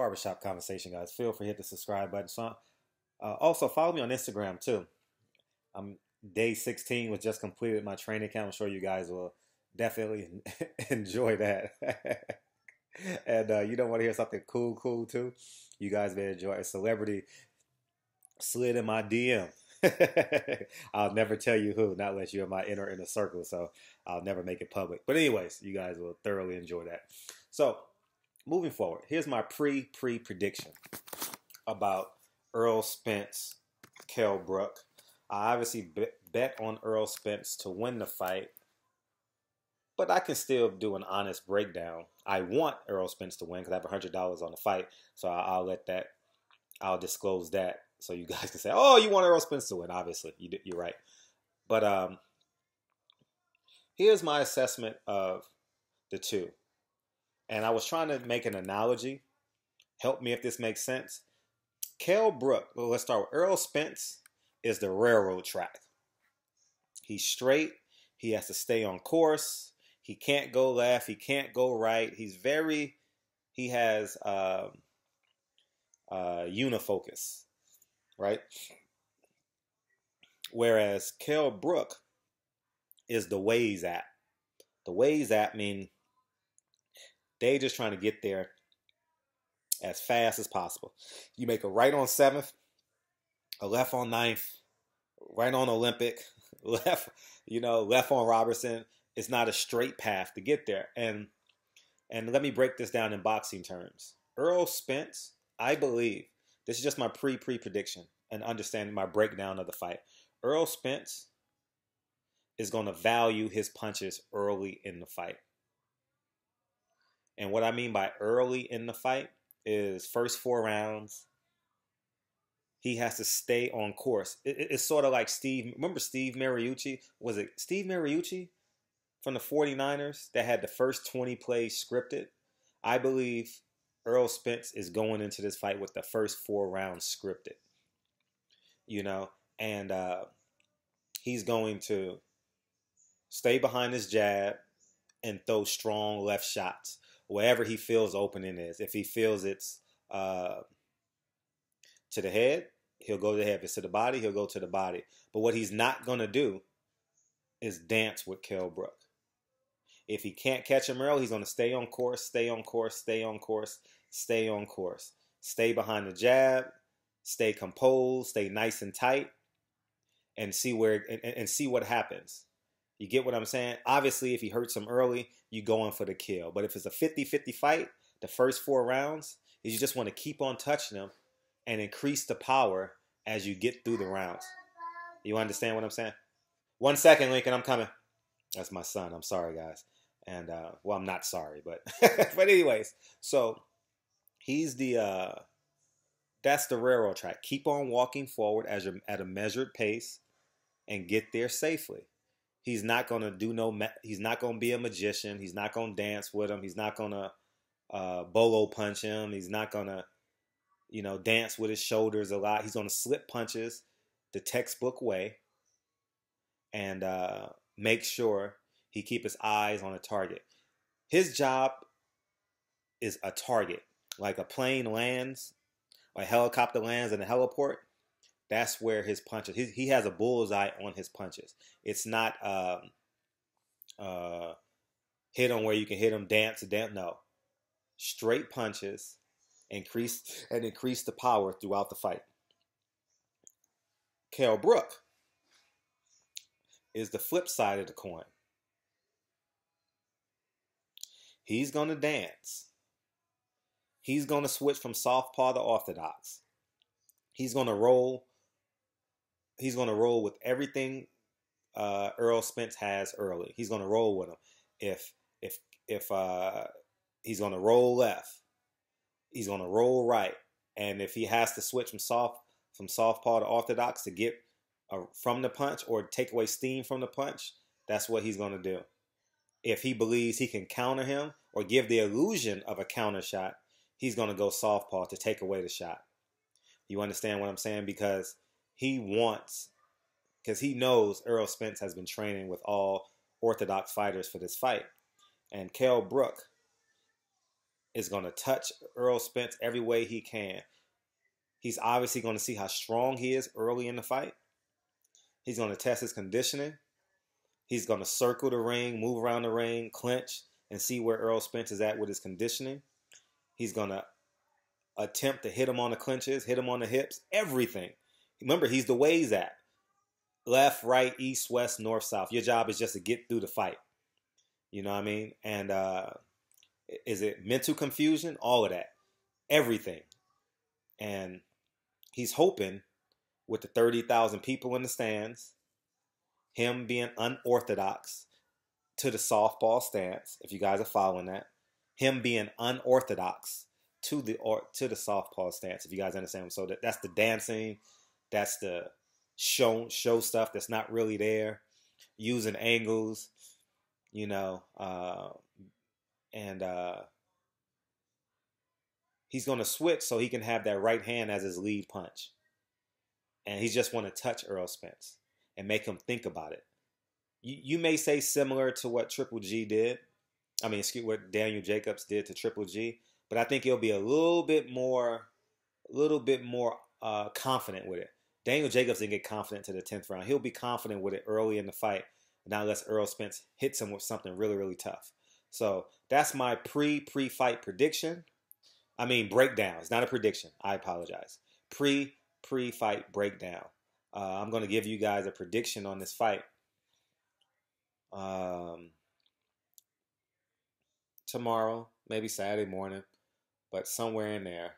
Barbershop conversation, guys. Feel free to hit the subscribe button. So, also follow me on Instagram too. Day 16 was just completed my training camp. I'm sure you guys will definitely enjoy that. And you don't want to hear something cool too. You guys may enjoy a celebrity slid in my DM. I'll never tell you who, not unless you're in my inner circle. So I'll never make it public. But anyways, you guys will thoroughly enjoy that. So moving forward, here's my prediction about Earl Spence, Kell Brook. I obviously bet on Earl Spence to win the fight, but I can still do an honest breakdown. I want Earl Spence to win because I have $100 on the fight, so I'll disclose that so you guys can say, "Oh, you want Earl Spence to win?" Obviously, you're right. But here's my assessment of the two, and I was trying to make an analogy. Help me if this makes sense. Kell Brook. Well, let's start with Earl Spence. Is the railroad track. He's straight. He has to stay on course. He can't go left. He can't go right. He has unifocus, right? Whereas Kell Brook is the Waze app. The Waze app mean they just trying to get there as fast as possible. You make a right on 7th, a left on 9th, right on Olympic, left on Robertson. It's not a straight path to get there. And let me break this down in boxing terms. Earl Spence, I believe, this is just my prediction and understanding my breakdown of the fight. Earl Spence is going to value his punches early in the fight. And what I mean by early in the fight is first 4 rounds, he has to stay on course. It's sort of like remember Steve Mariucci? Was it Steve Mariucci from the 49ers that had the first 20 plays scripted? I believe Earl Spence is going into this fight with the first 4 rounds scripted. And he's going to stay behind his jab and throw strong left shots wherever he feels opening is. If he feels it's to the head, he'll go to the head. If it's to the body, he'll go to the body. But what he's not going to do is dance with Kell Brook. If he can't catch him early, he's going to stay on course, stay on course, stay on course, stay on course. Stay behind the jab, stay composed, stay nice and tight, and see what happens. You get what I'm saying? Obviously, if he hurts him early, you go in for the kill. But if it's a 50-50 fight, the first 4 rounds, you just want to keep on touching him and increase the power as you get through the rounds. You understand what I'm saying? 1 second, Lincoln, I'm coming. That's my son. I'm sorry, guys. And, well, I'm not sorry, but but anyways. So he's that's the railroad track. Keep on walking forward as you're at a measured pace and get there safely. He's not going to he's not going to be a magician. He's not going to dance with him. He's not going to bolo punch him. He's not going to dance with his shoulders a lot. He's going to slip punches the textbook way and make sure he keep his eyes on a target. His job is a target. Like a plane lands, or a helicopter lands in a heliport, that's where his punches, he has a bullseye on his punches. It's not hit him where you can hit him, dance. No. Straight punches, increase the power throughout the fight. Kell Brook is the flip side of the coin. He's going to dance. He's going to switch from southpaw to orthodox. He's going to roll with everything Earl Spence has early. He's going to roll with him. If he's going to roll left, he's going to roll right, and if he has to switch from southpaw to orthodox to get from the punch or take away steam from the punch, that's what he's going to do. If he believes he can counter him or give the illusion of a counter shot, he's going to go southpaw to take away the shot. You understand what I'm saying? Because he knows Earl Spence has been training with all orthodox fighters for this fight. And Kell Brook is going to touch Errol Spence every way he can. He's obviously going to see how strong he is early in the fight. He's going to test his conditioning. He's going to circle the ring, move around the ring, clinch, and see where Errol Spence is at with his conditioning. He's going to attempt to hit him on the clinches, hit him on the hips, everything. Remember, he's the Waze app. Left, right, east, west, north, south. Your job is just to get through the fight. You know what I mean? And is it mental confusion? All of that. Everything. And he's hoping with the 30,000 people in the stands, him being unorthodox to the softball stance, if you guys are following that, him being unorthodox to the softball stance, if you guys understand. So that's the dancing, that's the show stuff that's not really there, using angles, you know, and he's going to switch so he can have that right hand as his lead punch. And he just want to touch Errol Spence and make him think about it. You may say similar to what Triple G did. I mean, excuse what Daniel Jacobs did to Triple G, but I think he'll be a little bit more confident with it. Daniel Jacobs didn't get confident to the 10th round. He'll be confident with it early in the fight, not unless Errol Spence hits him with something really, really tough. So that's my pre-fight prediction. I mean, breakdown. It's not a prediction. I apologize. Pre-fight breakdown. I'm going to give you guys a prediction on this fight. Tomorrow, maybe Saturday morning, but somewhere in there.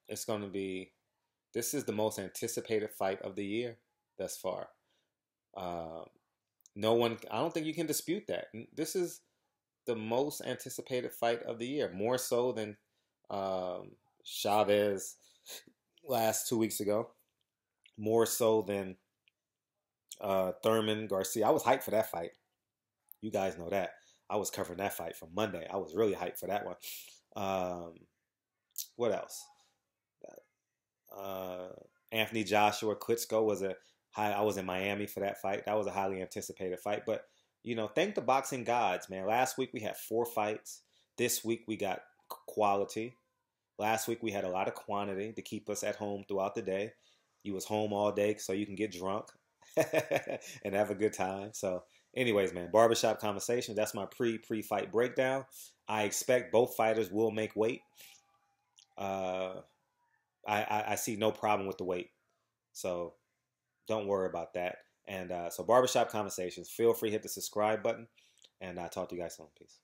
It's going to be, this is the most anticipated fight of the year thus far. No one, I don't think you can dispute that. This is the most anticipated fight of the year, more so than Chavez last 2 weeks ago, more so than Thurman Garcia. I was hyped for that fight. You guys know that. I was covering that fight from Monday. I was really hyped for that one. What else? Anthony Joshua Klitschko was I was in Miami for that fight. That was a highly anticipated fight. But, you know, thank the boxing gods, man. Last week we had 4 fights. This week we got quality. Last week we had a lot of quantity to keep us at home throughout the day. You was home all day so you can get drunk and have a good time. So anyways, man, Barbershop Conversations, that's my pre-fight breakdown. I expect both fighters will make weight. I see no problem with the weight. So don't worry about that. And so Barbershop Conversations, feel free to hit the subscribe button. And I'll talk to you guys soon. Peace.